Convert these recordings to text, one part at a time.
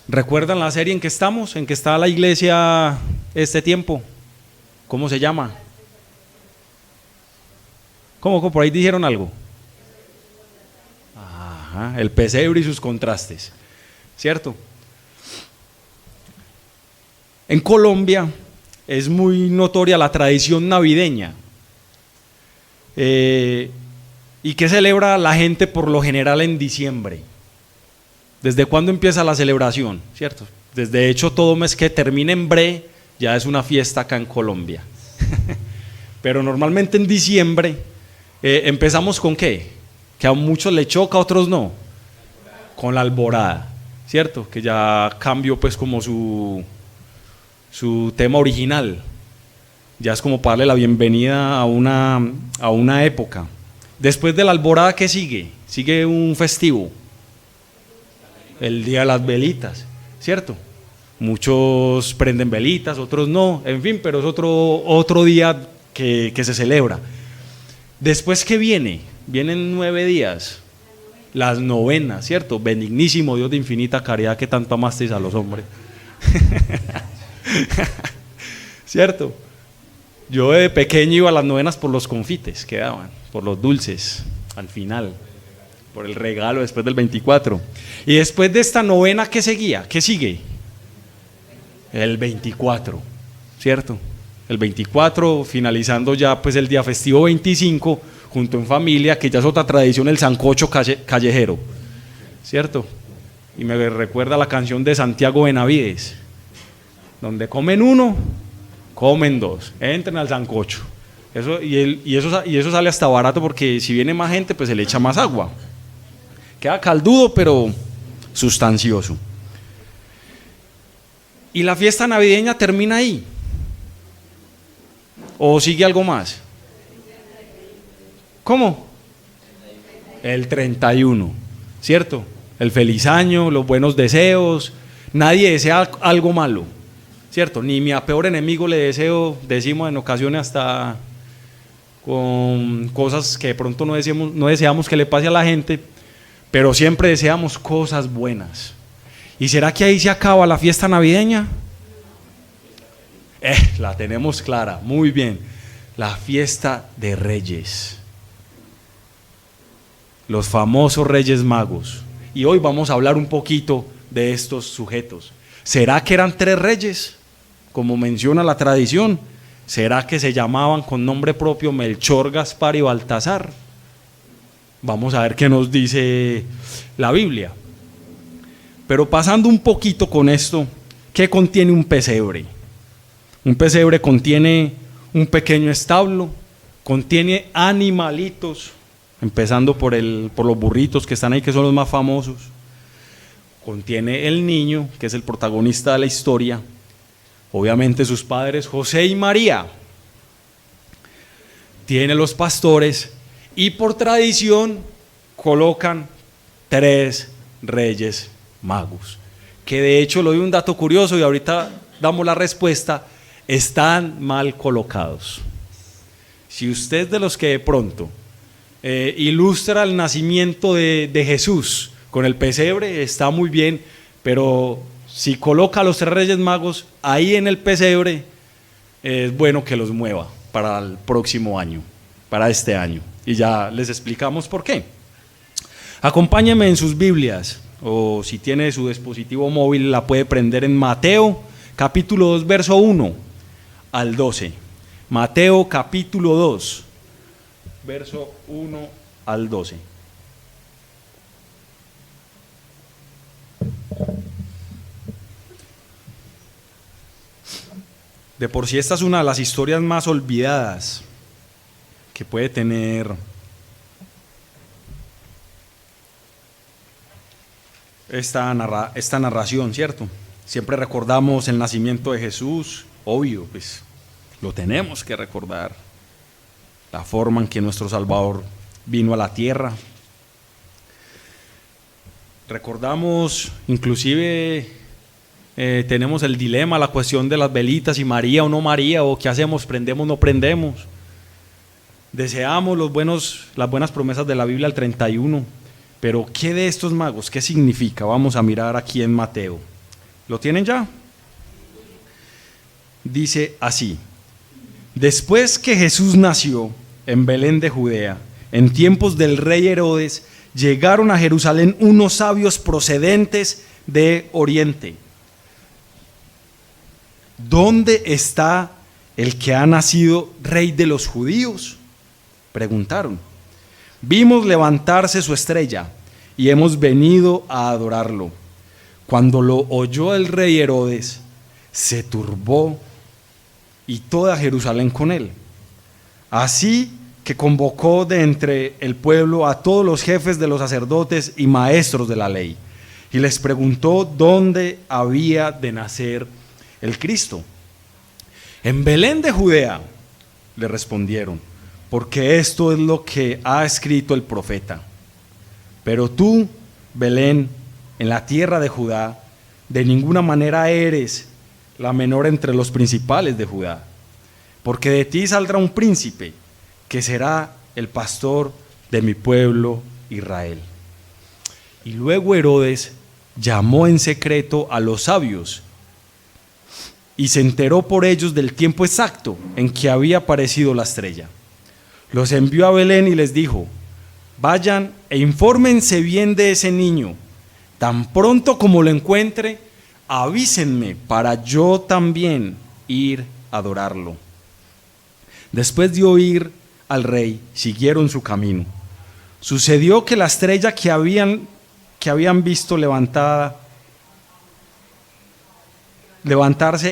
¿Recuerdan la serie en que estamos? ¿En que está la iglesia este tiempo? ¿Cómo se llama? ¿Cómo por ahí dijeron algo? Ajá, el pesebre y sus contrastes, ¿cierto? En Colombia es muy notoria la tradición navideña. ¿Y qué celebra la gente por lo general en diciembre? ¿Desde cuándo empieza la celebración? ¿Cierto? Desde hecho, todo mes que termine en bre ya es una fiesta acá en Colombia. Pero normalmente en diciembre empezamos ¿con qué? Que a muchos le choca, a otros no. Con la alborada, ¿cierto? Que ya cambió pues como su tema original. Ya es como para darle la bienvenida a una época. Después de la alborada, ¿qué sigue? Sigue un festivo. El día de las velitas, ¿cierto? Muchos prenden velitas, otros no, en fin, pero es otro día que se celebra. Después, ¿qué viene? Vienen 9 días, las novenas, ¿cierto? Benignísimo Dios de infinita caridad que tanto amasteis a los hombres. ¿Cierto? Yo de pequeño iba a las novenas por los confites que daban, por los dulces, al final, por el regalo después del 24. Y después de esta novena, ¿qué seguía? ¿Qué sigue? El 24, ¿cierto? El 24, finalizando ya pues el día festivo 25, junto en familia, que ya es otra tradición, el sancocho callejero, ¿cierto? Y me recuerda la canción de Santiago Benavides, donde comen uno, comen dos, entren al sancocho. Eso sale hasta barato porque si viene más gente, pues se le echa más agua. Queda caldudo, pero sustancioso. ¿Y la fiesta navideña termina ahí? ¿O sigue algo más? ¿Cómo? El 31, ¿cierto? El feliz año, los buenos deseos. Nadie desea algo malo, ¿cierto? Ni mi peor enemigo le deseo, decimos en ocasiones hasta con cosas que de pronto no deseamos que le pase a la gente, pero siempre deseamos cosas buenas. ¿Y será que ahí se acaba la fiesta navideña? La tenemos clara, muy bien. La fiesta de Reyes. Los famosos Reyes Magos. Y hoy vamos a hablar un poquito de estos sujetos. ¿Será que eran 3 reyes, como menciona la tradición? ¿Será que se llamaban con nombre propio Melchor, Gaspar y Baltasar? Vamos a ver qué nos dice la Biblia. Pero pasando un poquito con esto, ¿qué contiene un pesebre? Un pesebre contiene un pequeño establo, contiene animalitos, empezando por los burritos que están ahí, que son los más famosos. Contiene el niño, que es el protagonista de la historia, obviamente sus padres José y María. Tiene los pastores y por tradición colocan 3 reyes magos, que de hecho le doy un dato curioso y ahorita damos la respuesta. Están mal colocados. Si usted es de los que de pronto ilustra el nacimiento de Jesús con el pesebre, está muy bien, pero si coloca a los 3 reyes magos ahí en el pesebre, es bueno que los mueva para el próximo año, para este año, y ya les explicamos por qué. Acompáñenme en sus Biblias, o si tiene su dispositivo móvil la puede prender en Mateo capítulo 2 verso 1 al 12. Mateo capítulo 2 verso 1 al 12. De por sí esta es una de las historias más olvidadas que puede tener esta narración, ¿cierto? Siempre recordamos el nacimiento de Jesús, obvio, pues lo tenemos que recordar, la forma en que nuestro Salvador vino a la tierra. Recordamos, inclusive tenemos el dilema, la cuestión de las velitas, si María o no María, o qué hacemos, prendemos o no prendemos. Deseamos las buenas promesas de la Biblia al 31, pero ¿qué de estos magos? ¿Qué significa? Vamos a mirar aquí en Mateo ¿Lo tienen ya? Dice así: después que Jesús nació en Belén de Judea, en tiempos del rey Herodes, llegaron a Jerusalén unos sabios procedentes de Oriente. ¿Dónde está el que ha nacido rey de los judíos?, preguntaron. Vimos levantarse su estrella y hemos venido a adorarlo. Cuando lo oyó el rey Herodes, se turbó y toda Jerusalén con él. Así que convocó de entre el pueblo a todos los jefes de los sacerdotes y maestros de la ley, y les preguntó dónde había de nacer el Cristo. En Belén de Judea, le respondieron, porque esto es lo que ha escrito el profeta. Pero tú, Belén, en la tierra de Judá, de ninguna manera eres la menor entre los principales de Judá, porque de ti saldrá un príncipe, que será el pastor de mi pueblo Israel. Y luego Herodes llamó en secreto a los sabios y se enteró por ellos del tiempo exacto en que había aparecido la estrella. Los envió a Belén y les dijo: vayan e infórmense bien de ese niño. Tan pronto como lo encuentre, avísenme para yo también ir a adorarlo. Después de oír al rey, siguieron su camino. Sucedió que la estrella que habían visto levantarse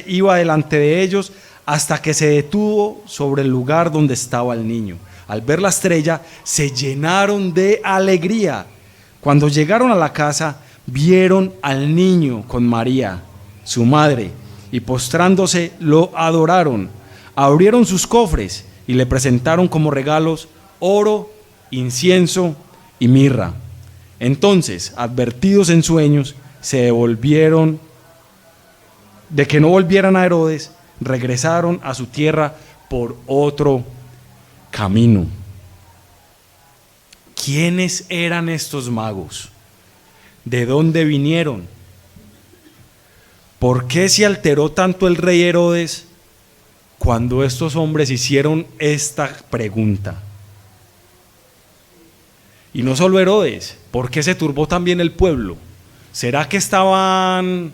iba delante de ellos hasta que se detuvo sobre el lugar donde estaba el niño. Al ver la estrella, se llenaron de alegría. Cuando llegaron a la casa, vieron al niño con María, su madre, y postrándose lo adoraron. Abrieron sus cofres y le presentaron como regalos oro, incienso y mirra. Entonces, advertidos en sueños, se devolvieron de que no volvieran a Herodes, regresaron a su tierra por otro camino. ¿Quiénes eran estos magos? ¿De dónde vinieron? ¿Por qué se alteró tanto el rey Herodes cuando estos hombres hicieron esta pregunta? Y no solo Herodes, ¿por qué se turbó también el pueblo? ¿Será que estaban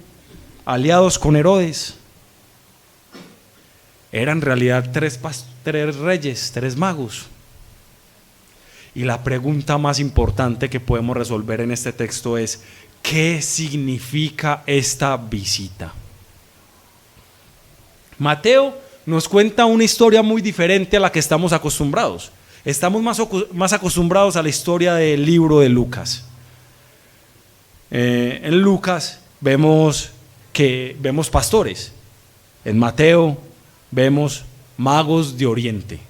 aliados con Herodes? Eran en realidad tres reyes, tres magos. Y la pregunta más importante que podemos resolver en este texto es: ¿qué significa esta visita? Mateo nos cuenta una historia muy diferente a la que estamos acostumbrados. Estamos más acostumbrados a la historia del libro de Lucas. En Lucas vemos pastores. En Mateo vemos magos de Oriente.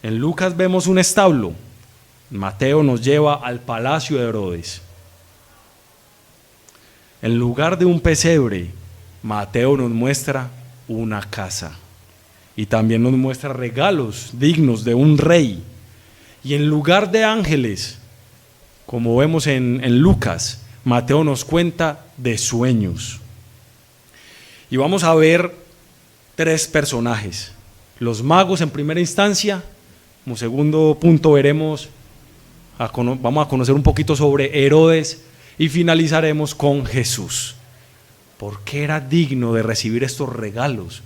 En Lucas vemos un establo. Mateo nos lleva al palacio de Herodes. En lugar de un pesebre, Mateo nos muestra una casa. Y también nos muestra regalos dignos de un rey. Y en lugar de ángeles, como vemos en Lucas, Mateo nos cuenta de sueños. Y vamos a ver tres personajes: los magos en primera instancia. Como segundo punto vamos a conocer un poquito sobre Herodes y finalizaremos con Jesús. ¿Por qué era digno de recibir estos regalos?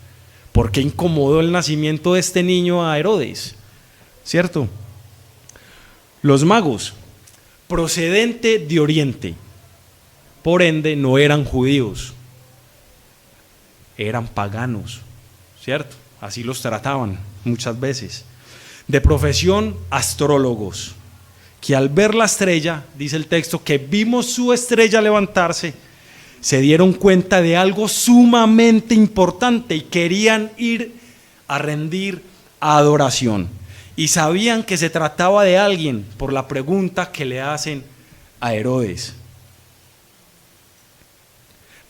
¿Por qué incomodó el nacimiento de este niño a Herodes? ¿Cierto? Los magos, procedente de Oriente, por ende no eran judíos, eran paganos, ¿cierto? Así los trataban muchas veces. De profesión, astrólogos, que al ver la estrella, dice el texto, que vimos su estrella levantarse, se dieron cuenta de algo sumamente importante y querían ir a rendir adoración. Y sabían que se trataba de alguien por la pregunta que le hacen a Herodes.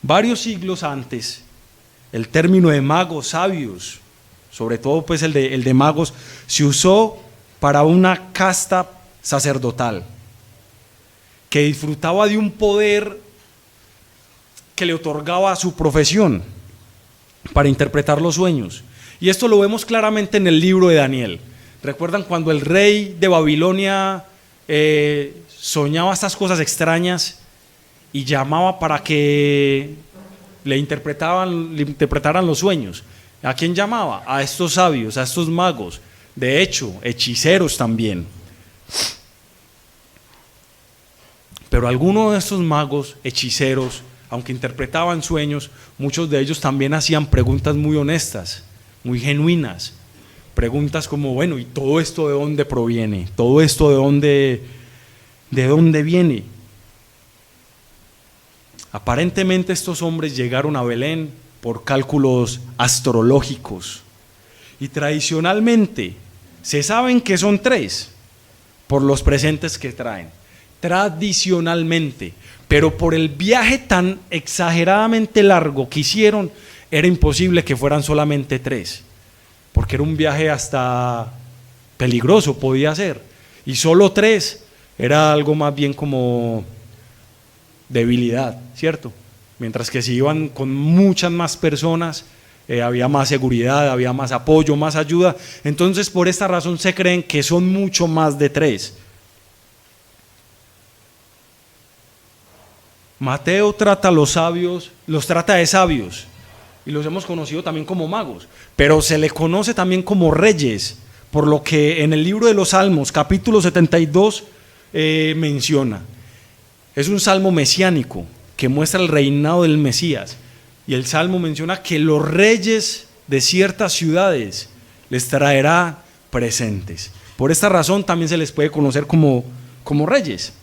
Varios siglos antes, el término de magos sabios, sobre todo pues el de magos, se usó para una casta sacerdotal que disfrutaba de un poder que le otorgaba su profesión para interpretar los sueños. Y esto lo vemos claramente en el libro de Daniel. ¿Recuerdan cuando el rey de Babilonia soñaba estas cosas extrañas y llamaba para que le interpretaran los sueños? ¿A quién llamaba? A estos sabios, a estos magos, de hecho, hechiceros también. Pero algunos de estos magos, hechiceros, aunque interpretaban sueños, muchos de ellos también hacían preguntas muy honestas, muy genuinas. Preguntas como, bueno, ¿y todo esto de dónde proviene? ¿Todo esto de dónde viene? Aparentemente estos hombres llegaron a Belén por cálculos astrológicos y tradicionalmente se saben que son 3 por los presentes que traen, tradicionalmente, pero por el viaje tan exageradamente largo que hicieron era imposible que fueran solamente 3, porque era un viaje hasta peligroso podía ser, y solo 3 era algo más bien como debilidad, ¿cierto? Mientras que si iban con muchas más personas, había más seguridad, había más apoyo, más ayuda. Entonces por esta razón se creen que son mucho más de 3. Mateo trata a los sabios, los trata de sabios, y los hemos conocido también como magos, pero se le conoce también como reyes, por lo que en el libro de los Salmos, capítulo 72, menciona. Es un salmo mesiánico que muestra el reinado del Mesías, y el salmo menciona que los reyes de ciertas ciudades les traerá presentes. Por esta razón también se les puede conocer como reyes.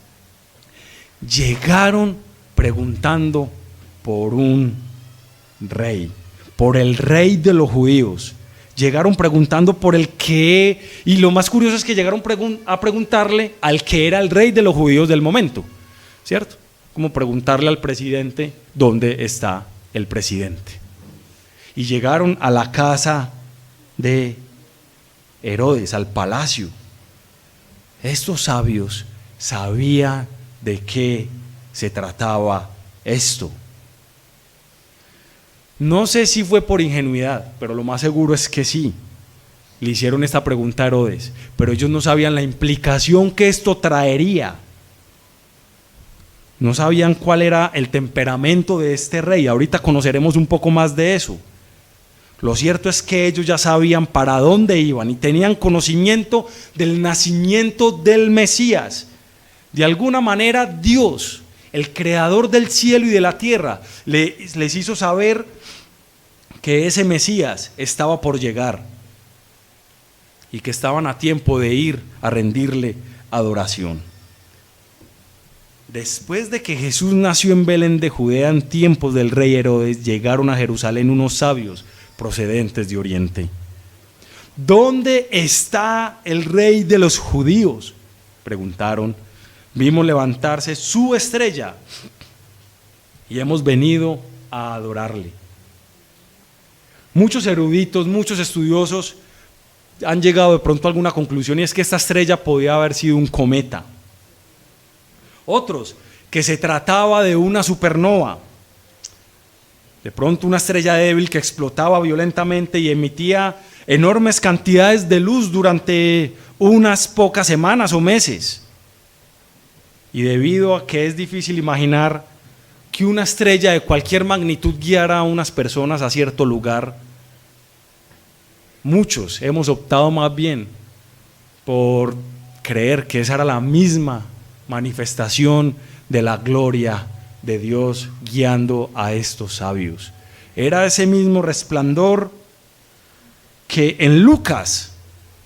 Llegaron preguntando por un rey, por el rey de los judíos. Llegaron preguntando por el que, y lo más curioso es que llegaron a preguntarle al que era el rey de los judíos del momento, ¿cierto? Como preguntarle al presidente dónde está el presidente. Y llegaron a la casa de Herodes, al palacio. Estos sabios sabían de qué se trataba esto. No sé si fue por ingenuidad, pero lo más seguro es que sí. Le hicieron esta pregunta a Herodes, pero ellos no sabían la implicación que esto traería. No sabían cuál era el temperamento de este rey. Ahorita conoceremos un poco más de eso. Lo cierto es que ellos ya sabían para dónde iban y tenían conocimiento del nacimiento del Mesías. De alguna manera Dios, el creador del cielo y de la tierra, les hizo saber que ese Mesías estaba por llegar y que estaban a tiempo de ir a rendirle adoración. Después de que Jesús nació en Belén de Judea en tiempos del rey Herodes, llegaron a Jerusalén unos sabios procedentes de Oriente. ¿Dónde está el rey de los judíos?, preguntaron. Vimos levantarse su estrella y hemos venido a adorarle. Muchos eruditos, muchos estudiosos han llegado de pronto a alguna conclusión, y es que esta estrella podía haber sido un cometa. Otros, que se trataba de una supernova, de pronto una estrella débil que explotaba violentamente y emitía enormes cantidades de luz durante unas pocas semanas o meses. Y debido a que es difícil imaginar que una estrella de cualquier magnitud guiara a unas personas a cierto lugar, muchos hemos optado más bien por creer que esa era la misma manifestación de la gloria de Dios guiando a estos sabios. Era ese mismo resplandor que en Lucas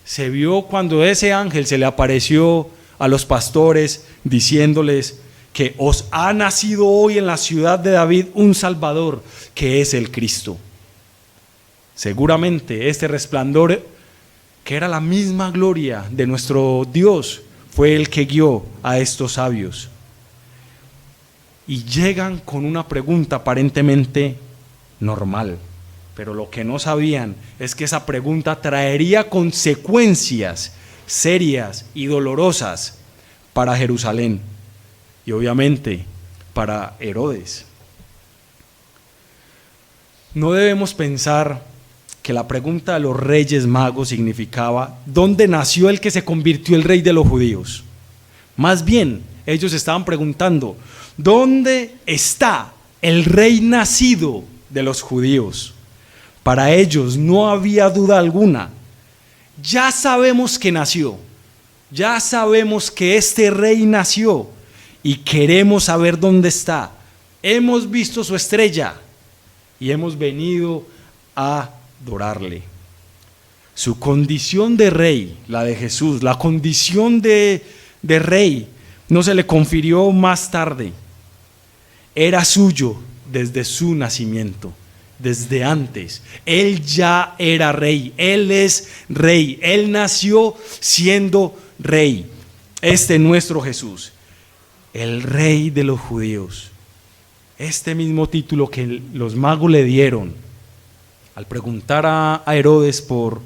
se vio cuando ese ángel se le apareció a los pastores diciéndoles que os ha nacido hoy en la ciudad de David un Salvador, que es el Cristo. Seguramente este resplandor, que era la misma gloria de nuestro Dios, fue el que guió a estos sabios. Y llegan con una pregunta aparentemente normal, pero lo que no sabían es que esa pregunta traería consecuencias serias y dolorosas para Jerusalén y obviamente para Herodes. No debemos pensar que la pregunta de los reyes magos significaba ¿dónde nació el que se convirtió el rey de los judíos? Más bien, ellos estaban preguntando ¿dónde está el rey nacido de los judíos? Para ellos no había duda alguna. Ya sabemos que nació, ya sabemos que este rey nació y queremos saber dónde está. Hemos visto su estrella y hemos venido a adorarle. Su condición de rey, la de Jesús, la condición de rey, no se le confirió más tarde. Era suyo desde su nacimiento, desde antes. Él ya era rey, Él es rey, Él nació siendo rey. Este nuestro Jesús, el rey de los judíos. Este mismo título que los magos le dieron al preguntar a Herodes por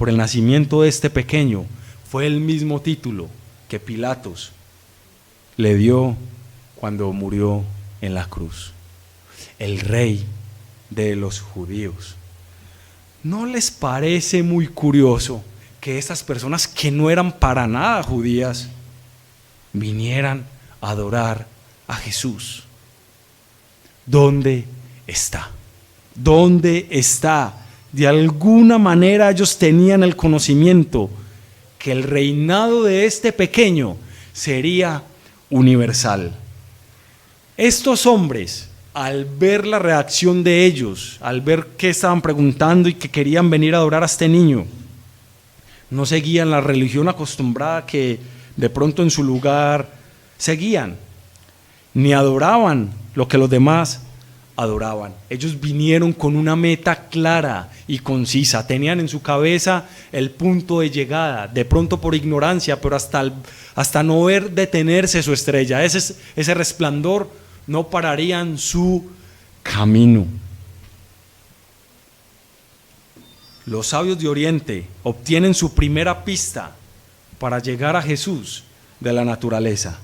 el nacimiento de este pequeño, fue el mismo título que Pilatos le dio cuando murió en la cruz. El rey de los judíos. ¿No les parece muy curioso que estas personas que no eran para nada judías vinieran a adorar a Jesús? ¿Dónde está? ¿Dónde está? De alguna manera ellos tenían el conocimiento que el reinado de este pequeño sería universal. Estos hombres, al ver la reacción de ellos, al ver que estaban preguntando y que querían venir a adorar a este niño, no seguían la religión acostumbrada que de pronto en su lugar seguían, ni adoraban lo que los demás adoraban. Ellos vinieron con una meta clara y concisa, tenían en su cabeza el punto de llegada, de pronto por ignorancia, pero hasta no ver detenerse su estrella, ese resplandor, no pararían su camino. Los sabios de Oriente obtienen su primera pista para llegar a Jesús de la naturaleza.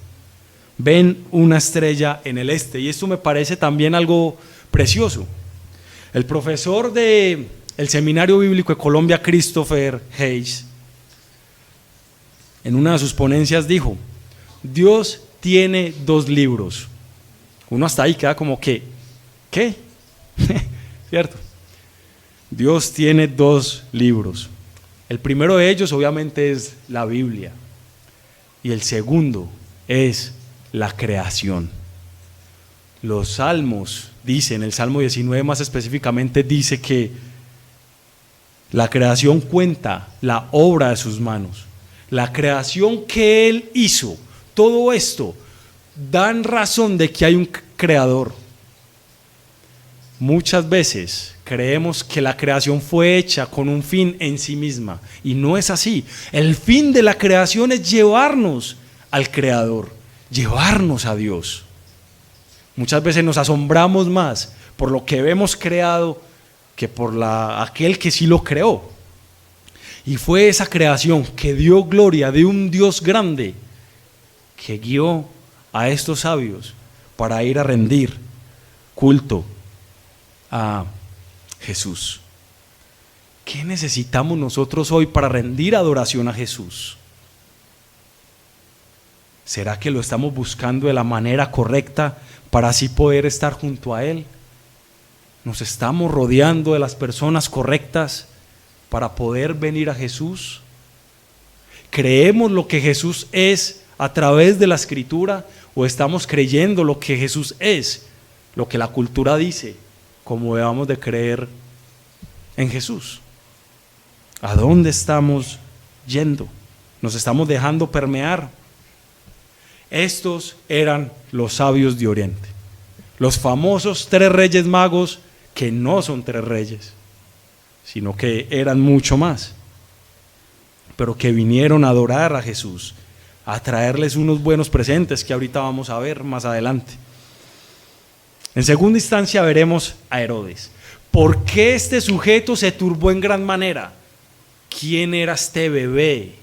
Ven una estrella en el este, y esto me parece también algo precioso. El profesor del Seminario Bíblico de Colombia, Christopher Hayes, en una de sus ponencias dijo: Dios tiene dos libros. Uno hasta ahí queda como que, ¿qué? ¿Cierto? Dios tiene dos libros. El primero de ellos obviamente es la Biblia, y el segundo es la creación. Los salmos dicen, el Salmo 19 más específicamente dice que la creación cuenta la obra de sus manos, la creación que Él hizo. Todo esto dan razón de que hay un creador. Muchas veces creemos que la creación fue hecha con un fin en sí misma, y no es así. El fin de la creación es llevarnos al creador, llevarnos a Dios. Muchas veces nos asombramos más por lo que vemos creado que por aquel que sí lo creó. Y fue esa creación que dio gloria de un Dios grande que guió a estos sabios para ir a rendir culto a Jesús. ¿Qué necesitamos nosotros hoy para rendir adoración a Jesús? ¿Será que lo estamos buscando de la manera correcta para así poder estar junto a Él? ¿Nos estamos rodeando de las personas correctas para poder venir a Jesús? ¿Creemos lo que Jesús es a través de la Escritura, o estamos creyendo lo que Jesús es, lo que la cultura dice, como debamos de creer en Jesús? ¿A dónde estamos yendo? ¿Nos estamos dejando permear? Estos eran los sabios de Oriente, los famosos tres reyes magos, que no son tres reyes, sino que eran mucho más, pero que vinieron a adorar a Jesús, a traerles unos buenos presentes que ahorita vamos a ver más adelante. En segunda instancia veremos a Herodes. ¿Por qué este sujeto se turbó en gran manera? ¿Quién era este bebé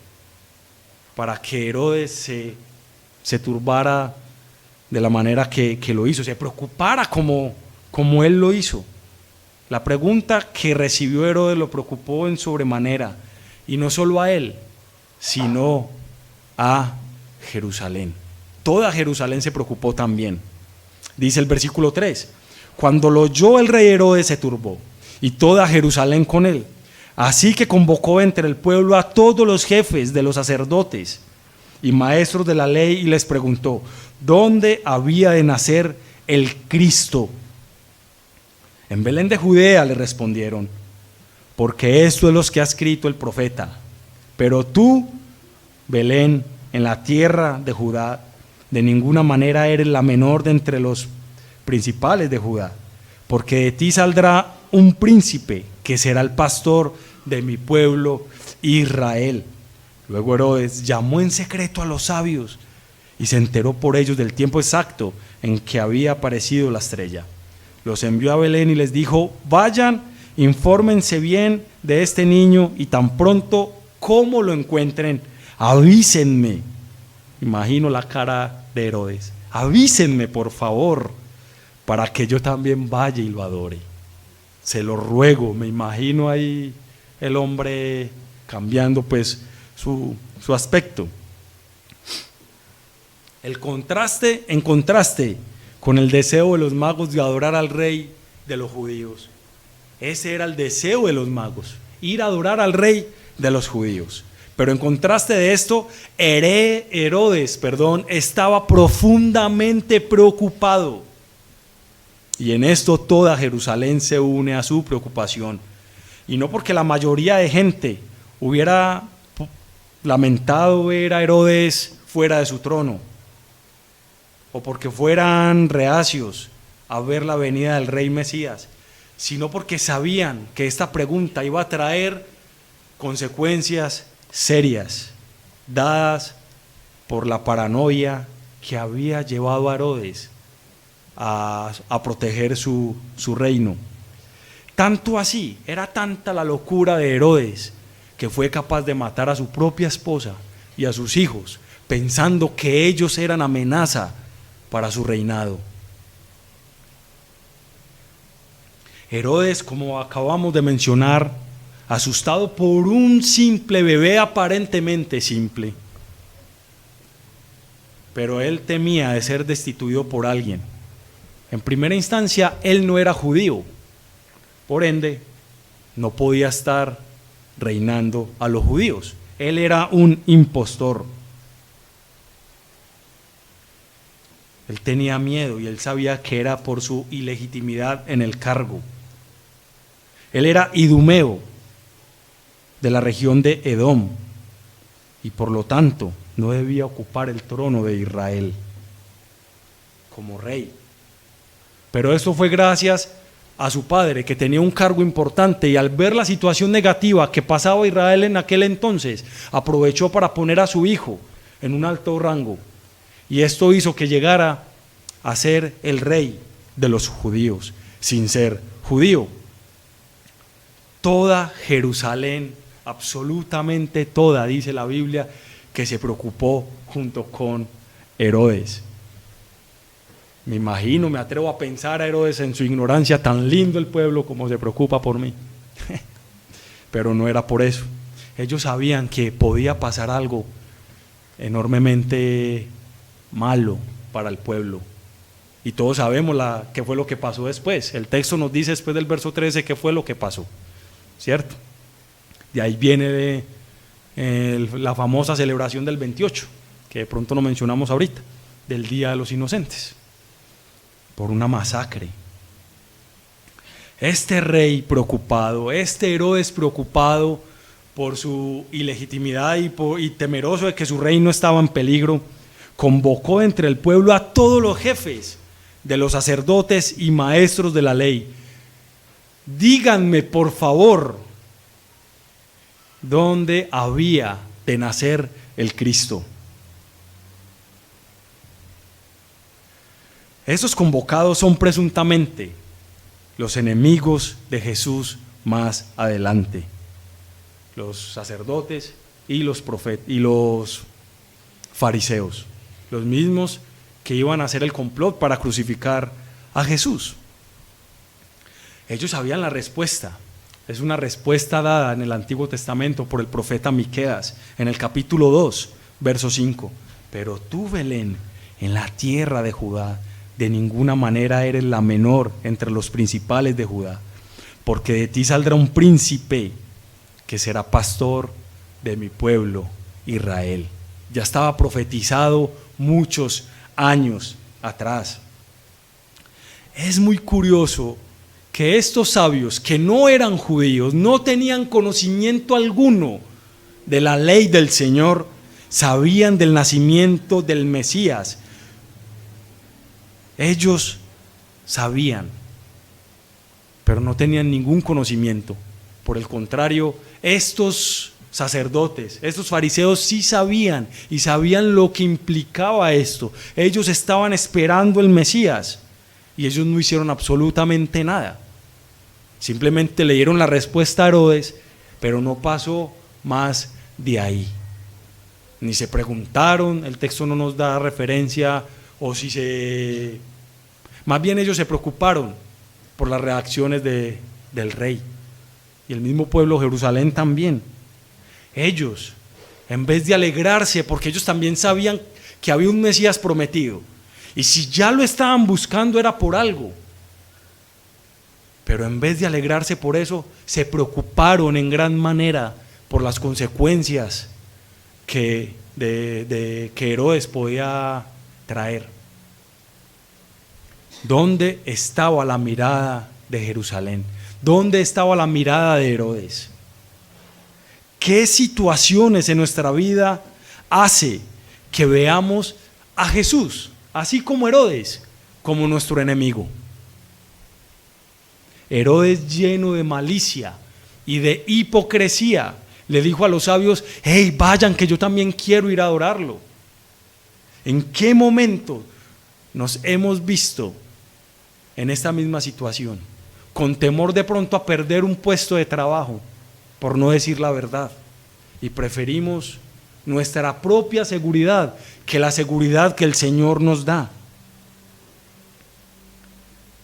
para que Herodes se turbara de la manera que lo hizo, se preocupara como él lo hizo? La pregunta que recibió Herodes lo preocupó en sobremanera, y no solo a él, sino a Jerusalén. Toda Jerusalén se preocupó también. Dice el versículo 3, cuando lo oyó el rey Herodes se turbó, y toda Jerusalén con él. Así que convocó entre el pueblo a todos los jefes de los sacerdotes y maestros de la ley y les preguntó, ¿dónde había de nacer el Cristo? En Belén de Judea, le respondieron, porque esto es lo que ha escrito el profeta. Pero tú, Belén, en la tierra de Judá, de ninguna manera eres la menor de entre los principales de Judá, porque de ti saldrá un príncipe que será el pastor de mi pueblo Israel. Luego Herodes llamó en secreto a los sabios y se enteró por ellos del tiempo exacto en que había aparecido la estrella. Los envió a Belén y les dijo, vayan, infórmense bien de este niño y tan pronto como lo encuentren, avísenme. Imagino la cara de Herodes. Avísenme, por favor, para que yo también vaya y lo adore. Se lo ruego. Me imagino ahí el hombre cambiando pues su aspecto. En contraste con el deseo de los magos de adorar al rey de los judíos. Ese era el deseo de los magos, ir a adorar al rey de los judíos. Pero en contraste de esto, Herodes estaba profundamente preocupado. Y en esto toda Jerusalén se une a su preocupación. Y no porque la mayoría de gente hubiera lamentado ver a Herodes fuera de su trono, o porque fueran reacios a ver la venida del rey Mesías, sino porque sabían que esta pregunta iba a traer consecuencias serias, dadas por la paranoia que había llevado a Herodes a proteger su reino. Tanto así, era tanta la locura de Herodes, que fue capaz de matar a su propia esposa y a sus hijos, pensando que ellos eran amenaza para su reinado. Herodes, como acabamos de mencionar, asustado por un simple bebé aparentemente simple, pero él temía de ser destituido por alguien. En primera instancia, él no era judío, por ende, no podía estar reinando a los judíos. Él era un impostor. Él tenía miedo y él sabía que era por su ilegitimidad en el cargo. Él era idumeo de la región de Edom y por lo tanto no debía ocupar el trono de Israel como rey. Pero esto fue gracias a su padre, que tenía un cargo importante, y al ver la situación negativa que pasaba Israel en aquel entonces, aprovechó para poner a su hijo en un alto rango, y esto hizo que llegara a ser el rey de los judíos, sin ser judío. Toda Jerusalén, absolutamente toda, dice la Biblia, que se preocupó junto con Herodes. Me imagino, me atrevo a pensar a Herodes en su ignorancia, tan lindo el pueblo como se preocupa por mí. Pero no era por eso. Ellos sabían que podía pasar algo enormemente malo para el pueblo. Y todos sabemos qué fue lo que pasó después. El texto nos dice después del verso 13 qué fue lo que pasó, ¿cierto? De ahí viene la famosa celebración del 28, que de pronto no mencionamos ahorita, del Día de los Inocentes, por una masacre. Este rey preocupado, este Herodes preocupado por su ilegitimidad y temeroso de que su reino estaba en peligro, convocó entre el pueblo a todos los jefes de los sacerdotes y maestros de la ley. Díganme, por favor, dónde había de nacer el Cristo. Esos convocados son presuntamente los enemigos de Jesús más adelante, los sacerdotes y los profetas y los fariseos, los mismos que iban a hacer el complot para crucificar a Jesús. Ellos sabían la respuesta. Es una respuesta dada en el Antiguo Testamento por el profeta Miqueas, en el capítulo 2, verso 5. Pero tú, Belén, en la tierra de Judá, de ninguna manera eres la menor entre los principales de Judá, porque de ti saldrá un príncipe que será pastor de mi pueblo Israel. Ya estaba profetizado muchos años atrás. Es muy curioso que estos sabios, que no eran judíos, no tenían conocimiento alguno de la ley del Señor, sabían del nacimiento del Mesías. Ellos sabían, pero no tenían ningún conocimiento. Por el contrario, estos sacerdotes, estos fariseos sí sabían y sabían lo que implicaba esto. Ellos estaban esperando el Mesías y ellos no hicieron absolutamente nada. Simplemente le dieron la respuesta a Herodes, pero no pasó más de ahí. Ni se preguntaron, el texto no nos da referencia, más bien ellos se preocuparon por las reacciones del rey. Y el mismo pueblo de Jerusalén también. Ellos, en vez de alegrarse, porque ellos también sabían que había un Mesías prometido, y si ya lo estaban buscando era por algo, pero en vez de alegrarse por eso, se preocuparon en gran manera por las consecuencias que Herodes podía traer. ¿Dónde estaba la mirada de Jerusalén? ¿Dónde estaba la mirada de Herodes? ¿Qué situaciones en nuestra vida hace que veamos a Jesús, así como Herodes, como nuestro enemigo? Herodes, lleno de malicia y de hipocresía, le dijo a los sabios: hey, vayan, que yo también quiero ir a adorarlo. ¿En qué momento nos hemos visto en esta misma situación? Con temor de pronto a perder un puesto de trabajo, por no decir la verdad, y preferimos nuestra propia seguridad que la seguridad que el Señor nos da.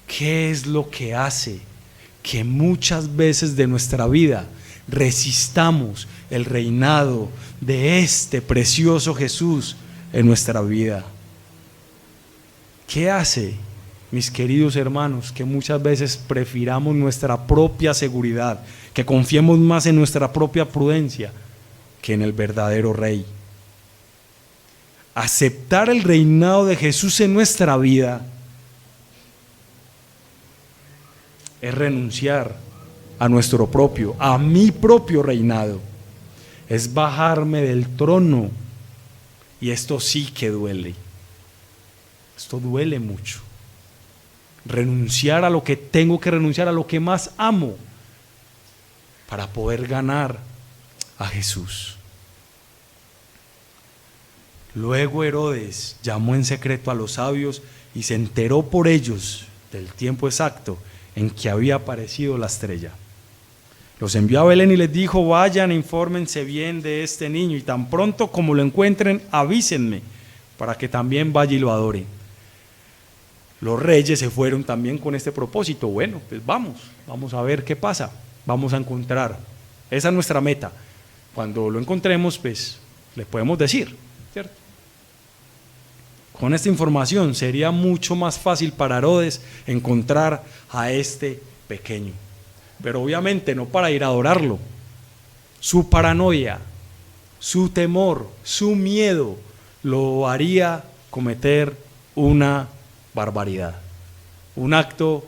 ¿Qué es lo que hace que muchas veces de nuestra vida resistamos el reinado de este precioso Jesús en nuestra vida? ¿Qué hace, mis queridos hermanos, que muchas veces prefiramos nuestra propia seguridad, que confiemos más en nuestra propia prudencia que en el verdadero Rey? Aceptar el reinado de Jesús en nuestra vida es renunciar a mi propio reinado. Es bajarme del trono. Y esto sí que duele. Esto duele mucho. Renunciar a lo que tengo que renunciar, a lo que más amo, para poder ganar a Jesús. Luego Herodes llamó en secreto a los sabios y se enteró por ellos del tiempo exacto en que había aparecido la estrella. Los envió a Belén y les dijo: vayan, infórmense bien de este niño, y tan pronto como lo encuentren, avísenme, para que también vaya y lo adore. Los reyes se fueron también con este propósito. Bueno, pues vamos a ver qué pasa, vamos a encontrar. Esa es nuestra meta. Cuando lo encontremos, pues le podemos decir, ¿cierto? Con esta información sería mucho más fácil para Herodes encontrar a este pequeño. Pero obviamente no para ir a adorarlo. Su paranoia, su temor, su miedo lo haría cometer una barbaridad, un acto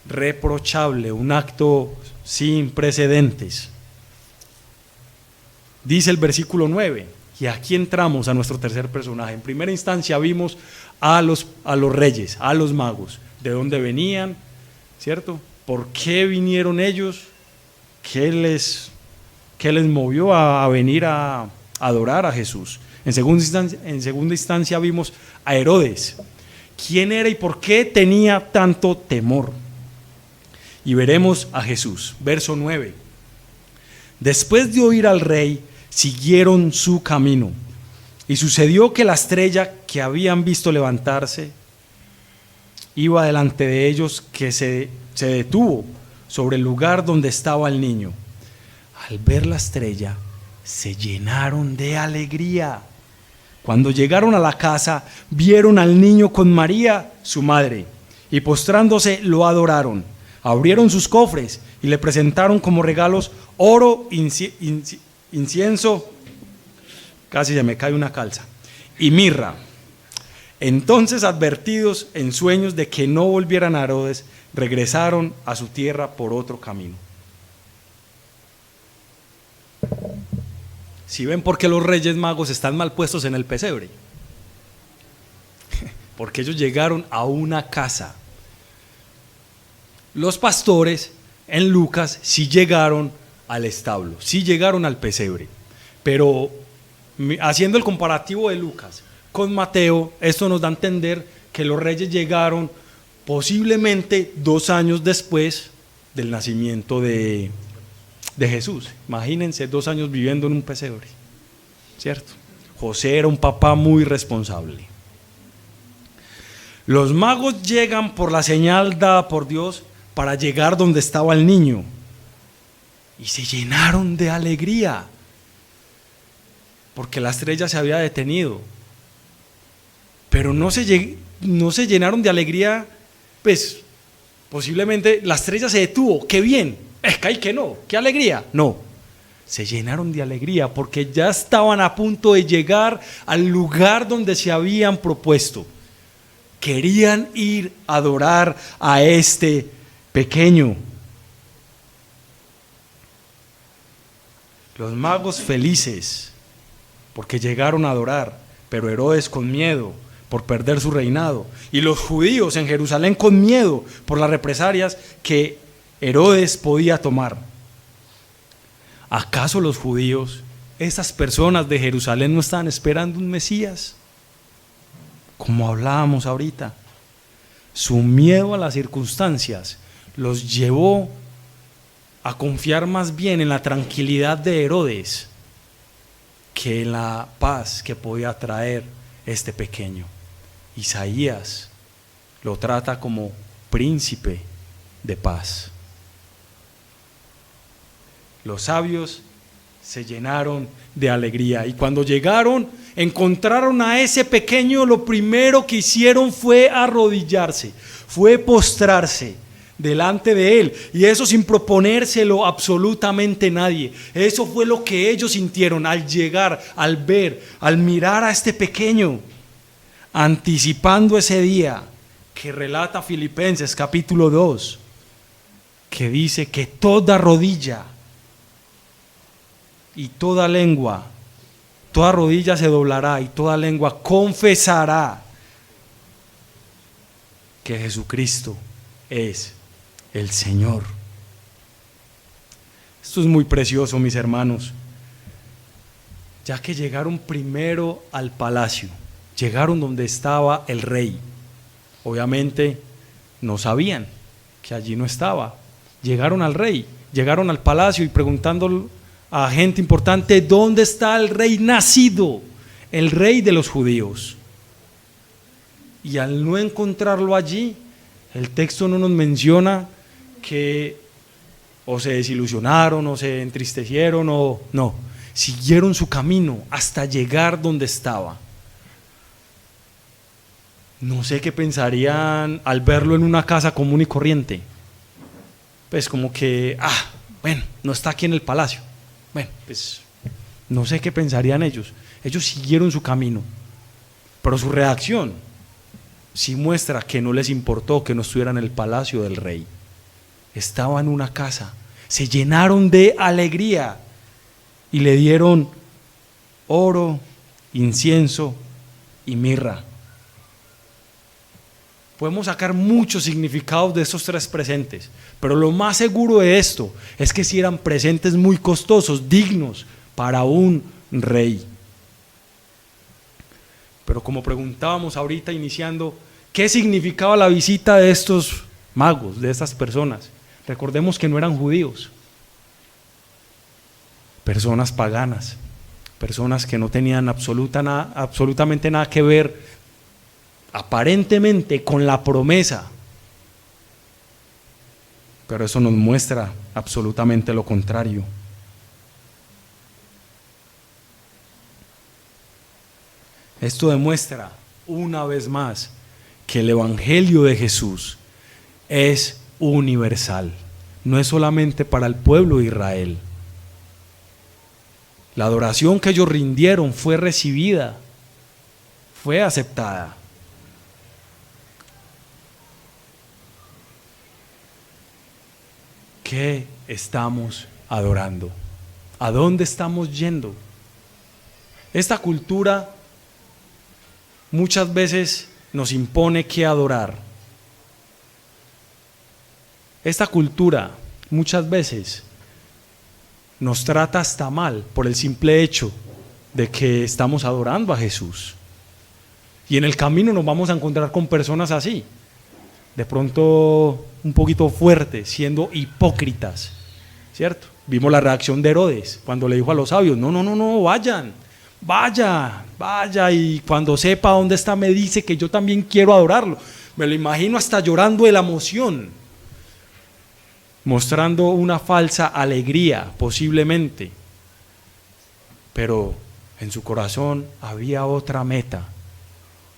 reprochable, un acto sin precedentes. Dice el versículo 9, y aquí entramos a nuestro tercer personaje. En primera instancia vimos a los reyes, a los magos, de dónde venían, ¿cierto? ¿Por qué vinieron ellos? ¿Qué les movió a venir a adorar a Jesús? En segunda instancia vimos a Herodes. ¿Quién era y por qué tenía tanto temor? Y veremos a Jesús. Verso 9. Después de oír al rey, siguieron su camino. Y sucedió que la estrella que habían visto levantarse iba delante de ellos, que se se detuvo sobre el lugar donde estaba el niño. Al ver la estrella, se llenaron de alegría. Cuando llegaron a la casa, vieron al niño con María, su madre, y postrándose lo adoraron. Abrieron sus cofres y le presentaron como regalos oro, incienso, casi se me cae una calza, y mirra. Entonces, advertidos en sueños de que no volvieran a Herodes, regresaron a su tierra por otro camino. Si ven por qué los reyes magos están mal puestos en el pesebre, porque ellos llegaron a una casa. Los pastores en Lucas sí llegaron al establo, sí llegaron al pesebre, pero haciendo el comparativo de Lucas con Mateo, esto nos da a entender que los reyes llegaron posiblemente 2 años después del nacimiento de Jesús. Imagínense 2 años viviendo en un pesebre, ¿cierto? José era un papá muy responsable. Los magos llegan por la señal dada por Dios para llegar donde estaba el niño y se llenaron de alegría porque la estrella se había detenido, pero no se llenaron de alegría, pues posiblemente la estrella se detuvo, qué bien, es que no, qué alegría, no, se llenaron de alegría porque ya estaban a punto de llegar al lugar donde se habían propuesto. Querían ir a adorar a este pequeño. Los magos felices porque llegaron a adorar, pero Herodes con miedo por perder su reinado, y los judíos en Jerusalén con miedo por las represalias que Herodes podía tomar. ¿Acaso los judíos, esas personas de Jerusalén, no estaban esperando un Mesías? Como hablábamos ahorita, su miedo a las circunstancias los llevó a confiar más bien en la tranquilidad de Herodes que en la paz que podía traer este pequeño. Isaías lo trata como príncipe de paz. Los sabios se llenaron de alegría y cuando llegaron, encontraron a ese pequeño, lo primero que hicieron fue arrodillarse, fue postrarse delante de él, y eso sin proponérselo absolutamente nadie. Eso fue lo que ellos sintieron al llegar, al ver, al mirar a este pequeño, anticipando ese día que relata Filipenses capítulo 2, que dice que toda rodilla y toda lengua, toda rodilla se doblará y toda lengua confesará que Jesucristo es el Señor. Esto es muy precioso, mis hermanos, ya que llegaron primero al palacio, llegaron donde estaba el rey. Obviamente no sabían que allí no estaba. Llegaron al rey, llegaron al palacio y preguntando a gente importante: ¿dónde está el rey nacido, el rey de los judíos? Y al no encontrarlo allí, el texto no nos menciona que o se desilusionaron o se entristecieron o no, siguieron su camino hasta llegar donde estaba. No sé qué pensarían al verlo en una casa común y corriente. Pues como que, bueno, no está aquí en el palacio. Bueno, pues no sé qué pensarían ellos. Ellos siguieron su camino, pero su reacción sí muestra que no les importó que no estuviera en el palacio del rey. Estaba en una casa, se llenaron de alegría y le dieron oro, incienso y mirra. Podemos sacar muchos significados de estos 3 presentes, pero lo más seguro de esto es que sí eran presentes muy costosos, dignos para un rey. Pero como preguntábamos ahorita iniciando, ¿qué significaba la visita de estos magos, de estas personas? Recordemos que no eran judíos, personas paganas, personas que no tenían absolutamente nada que ver aparentemente con la promesa Pero eso nos muestra absolutamente lo contrario. Esto demuestra una vez más que el Evangelio de Jesús es universal, no es solamente para el pueblo de Israel. La adoración que ellos rindieron fue recibida, fue aceptada. ¿Qué estamos adorando? ¿A dónde estamos yendo? Esta cultura muchas veces nos impone qué adorar. Esta cultura muchas veces nos trata hasta mal por el simple hecho de que estamos adorando a Jesús. Y en el camino nos vamos a encontrar con personas así, de pronto un poquito fuertes, siendo hipócritas, ¿cierto? Vimos la reacción de Herodes cuando le dijo a los sabios, no, vayan, vaya, y cuando sepa dónde está me dice que yo también quiero adorarlo. Me lo imagino hasta llorando de la emoción, mostrando una falsa alegría posiblemente, pero en su corazón había otra meta,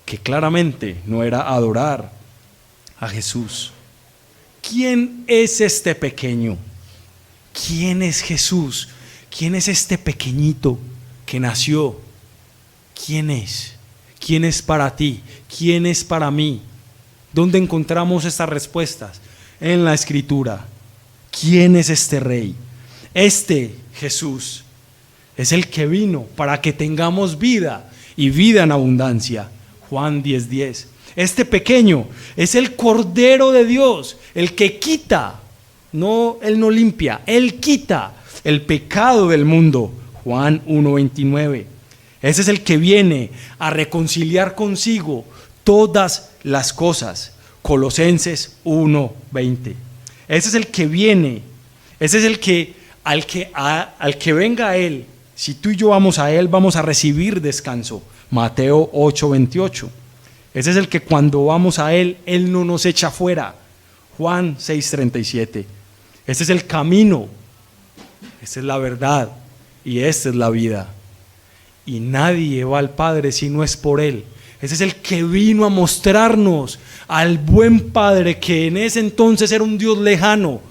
que claramente no era adorar a Jesús. ¿Quién es este pequeño? ¿Quién es Jesús? ¿Quién es este pequeñito que nació? ¿Quién es? ¿Quién es para ti? ¿Quién es para mí? ¿Dónde encontramos estas respuestas? En la Escritura. ¿Quién es este Rey? Este Jesús es el que vino para que tengamos vida y vida en abundancia. Juan 10:10. Este pequeño es el Cordero de Dios, el que quita, él no limpia, él quita el pecado del mundo. Juan 1:29. Ese es el que viene a reconciliar consigo todas las cosas. Colosenses 1:20. Ese es el que viene, ese es el que al que venga a él, si tú y yo vamos a él, vamos a recibir descanso. Mateo 8:28. Ese es el que cuando vamos a él no nos echa fuera. Juan 6:37. Ese es el camino, esa es la verdad y esta es la vida. Y nadie va al Padre si no es por él. Ese es el que vino a mostrarnos al buen Padre, que en ese entonces era un Dios lejano,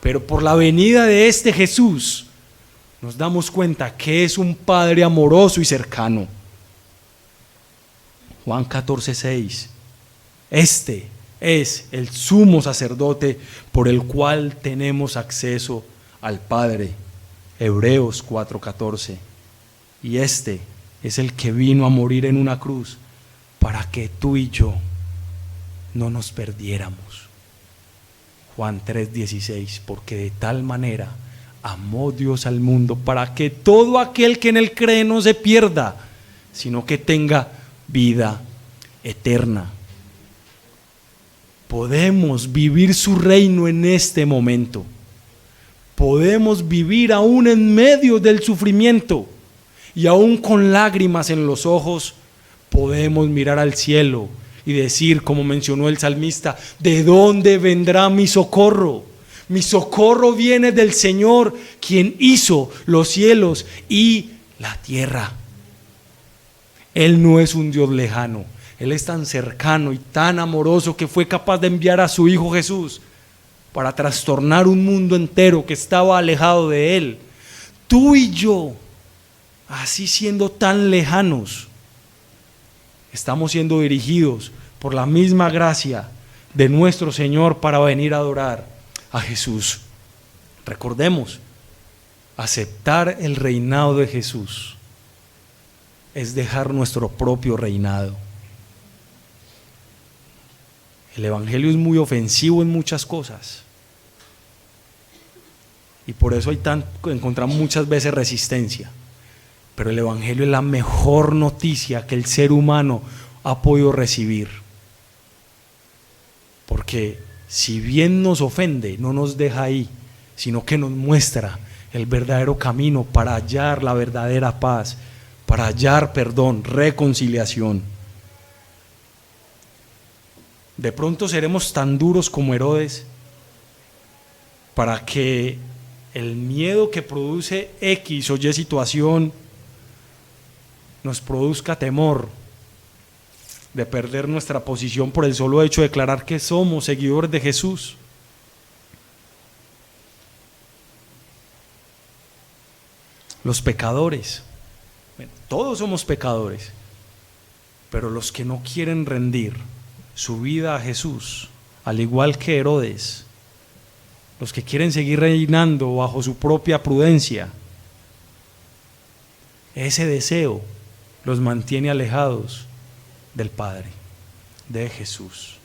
pero por la venida de este Jesús nos damos cuenta que es un Padre amoroso y cercano. Juan 14:6. Este es el sumo sacerdote por el cual tenemos acceso al Padre. Hebreos 4:14. Y este es el que vino a morir en una cruz para que tú y yo no nos perdiéramos. Juan 3:16. Porque de tal manera amó Dios al mundo para que todo aquel que en él cree no se pierda, sino que tenga vida eterna. Podemos vivir su reino en este momento. Podemos vivir aún en medio del sufrimiento y aún con lágrimas en los ojos. Podemos mirar al cielo y decir, como mencionó el salmista, ¿de dónde vendrá mi socorro? Mi socorro viene del Señor, quien hizo los cielos y la tierra. Él no es un Dios lejano, Él es tan cercano y tan amoroso que fue capaz de enviar a su Hijo Jesús para trastornar un mundo entero que estaba alejado de Él. Tú y yo, así siendo tan lejanos, estamos siendo dirigidos por la misma gracia de nuestro Señor para venir a adorar a Jesús. Recordemos, aceptar el reinado de Jesús es dejar nuestro propio reinado. El Evangelio es muy ofensivo en muchas cosas y por eso encontramos muchas veces resistencia. Pero el Evangelio es la mejor noticia que el ser humano ha podido recibir. Porque si bien nos ofende, no nos deja ahí, sino que nos muestra el verdadero camino para hallar la verdadera paz, para hallar perdón, reconciliación. De pronto seremos tan duros como Herodes para que el miedo que produce X o Y situación nos produzca temor de perder nuestra posición por el solo hecho de declarar que somos seguidores de Jesús. Los pecadores, todos somos pecadores, pero los que no quieren rendir su vida a Jesús, al igual que Herodes, los que quieren seguir reinando bajo su propia prudencia, ese deseo los mantiene alejados del Padre, de Jesús,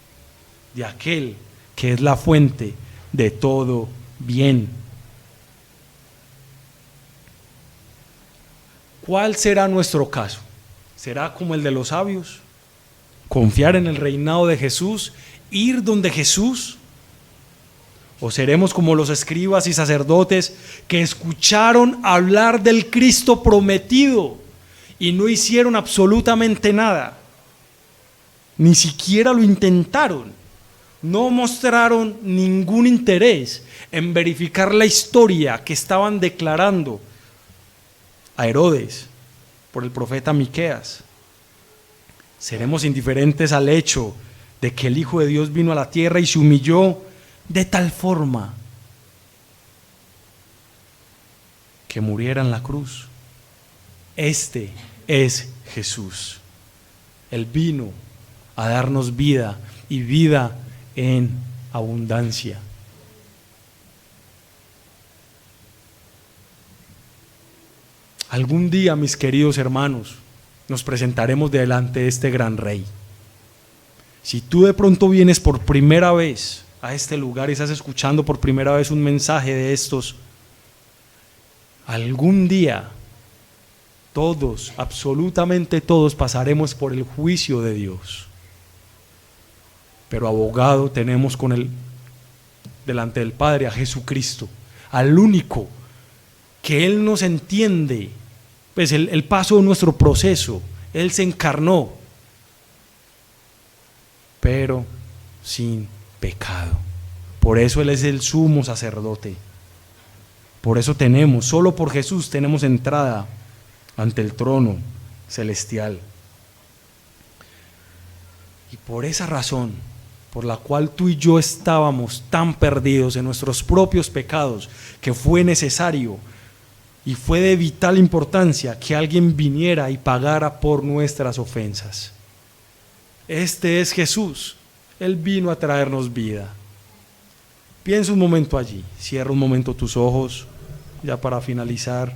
de aquel que es la fuente de todo bien. ¿Cuál será nuestro caso? ¿Será como el de los sabios? ¿Confiar en el reinado de Jesús? ¿Ir donde Jesús? ¿O seremos como los escribas y sacerdotes que escucharon hablar del Cristo prometido y no hicieron absolutamente nada? Ni siquiera lo intentaron. No mostraron ningún interés en verificar la historia que estaban declarando a Herodes por el profeta Miqueas. Seremos indiferentes al hecho de que el Hijo de Dios vino a la tierra y se humilló de tal forma que muriera en la cruz. Este es Jesús. Él vino a darnos vida y vida en abundancia. Algún día, mis queridos hermanos, nos presentaremos delante de este gran Rey. Si tú de pronto vienes por primera vez a este lugar y estás escuchando por primera vez un mensaje de estos, algún día todos, absolutamente todos, pasaremos por el juicio de Dios. Pero abogado tenemos con él delante del Padre a Jesucristo, al único que Él nos entiende, pues el paso de nuestro proceso. Él se encarnó, pero sin pecado. Por eso Él es el sumo sacerdote. Por eso tenemos, solo por Jesús tenemos entrada ante el trono celestial. Y por esa razón, por la cual tú y yo estábamos tan perdidos en nuestros propios pecados, que fue necesario y fue de vital importancia que alguien viniera y pagara por nuestras ofensas. Este es Jesús. Él vino a traernos vida. Piensa un momento allí, cierra un momento tus ojos, ya para finalizar.